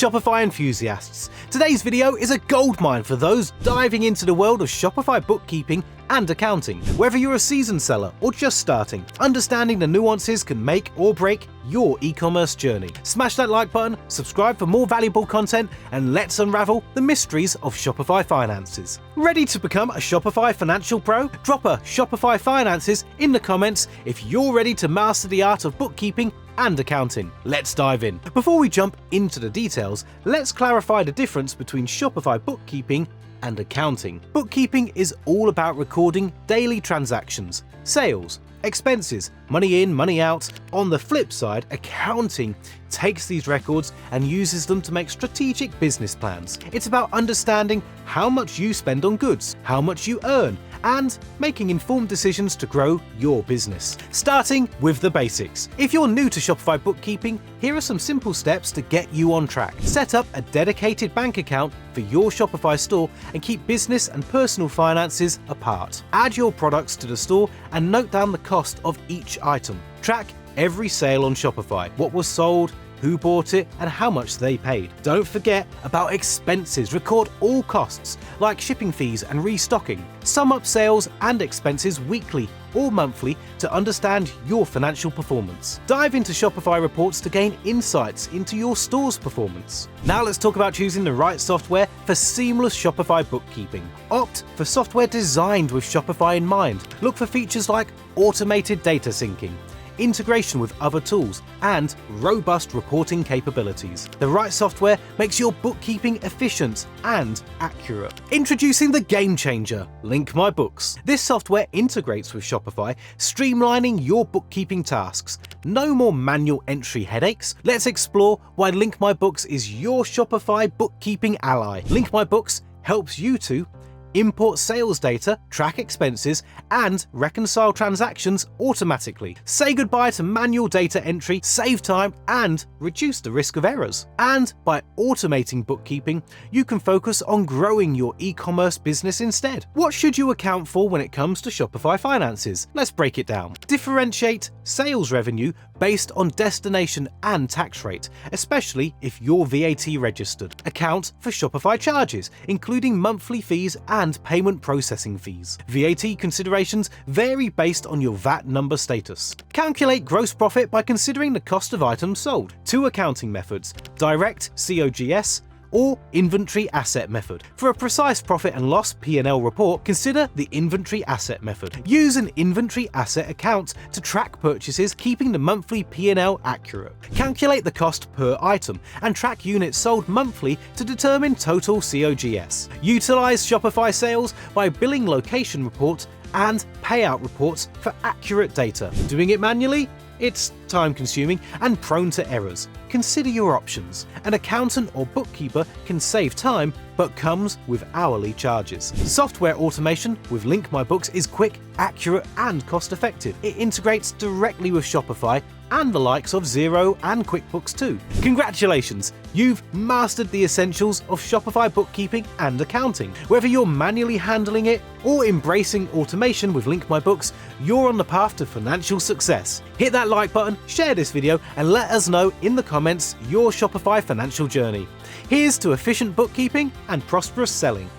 Shopify enthusiasts. Today's video is a goldmine for those diving into the world of Shopify bookkeeping and accounting. Whether you're a seasoned seller or just starting, understanding the nuances can make or break your e-commerce journey. Smash that like button, subscribe for more valuable content, and let's unravel the mysteries of Shopify finances. Ready to become a Shopify financial pro? Drop a Shopify finances in the comments if you're ready to master the art of bookkeeping and accounting. Let's dive in. Before we jump into the details, let's clarify the difference between Shopify bookkeeping and accounting. Bookkeeping is all about recording daily transactions, sales, expenses, money in, money out. On the flip side, accounting takes these records and uses them to make strategic business plans. It's about understanding how much you spend on goods, how much you earn, and making informed decisions to grow your business. Starting with the basics. If you're new to Shopify bookkeeping, here are some simple steps to get you on track. Set up a dedicated bank account for your Shopify store and keep business and personal finances apart. Add your products to the store and note down the cost of each item. Track every sale on Shopify, what was sold, who bought it, and how much they paid. Don't forget about expenses. Record all costs, like shipping fees and restocking. Sum up sales and expenses weekly or monthly to understand your financial performance. Dive into Shopify reports to gain insights into your store's performance. Now let's talk about choosing the right software for seamless Shopify bookkeeping. Opt for software designed with Shopify in mind. Look for features like automated data syncing, integration with other tools, and robust reporting capabilities. The right software makes your bookkeeping efficient and accurate. Introducing the game changer, Link My Books. This software integrates with Shopify, streamlining your bookkeeping tasks. No more manual entry headaches. Let's explore why Link My Books is your Shopify bookkeeping ally. Link My Books helps you to import sales data, track expenses, and reconcile transactions automatically. Say goodbye to manual data entry, save time, and reduce the risk of errors. And by automating bookkeeping, you can focus on growing your e-commerce business instead. What should you account for when it comes to Shopify finances? Let's break it down. Differentiate sales revenue based on destination and tax rate, especially if you're VAT registered. Account for Shopify charges, including monthly fees and payment processing fees. VAT considerations vary based on your VAT number status. Calculate gross profit by considering the cost of items sold. Two accounting methods: direct COGS or inventory asset method. For a precise profit and loss P&L report, consider the inventory asset method. Use an inventory asset account to track purchases, keeping the monthly P&L accurate. Calculate the cost per item and track units sold monthly to determine total COGS. Utilize Shopify sales by billing location reports and payout reports for accurate data. Doing it manually? It's time-consuming and prone to errors. Consider your options. An accountant or bookkeeper can save time, but comes with hourly charges. Software automation with Link My Books is quick, accurate, and cost-effective. It integrates directly with Shopify and the likes of Xero and QuickBooks too. Congratulations! You've mastered the essentials of Shopify bookkeeping and accounting. Whether you're manually handling it or embracing automation with Link My Books, you're on the path to financial success. Hit that like button, share this video, and let us know in the comments your Shopify financial journey. Here's to efficient bookkeeping and prosperous selling.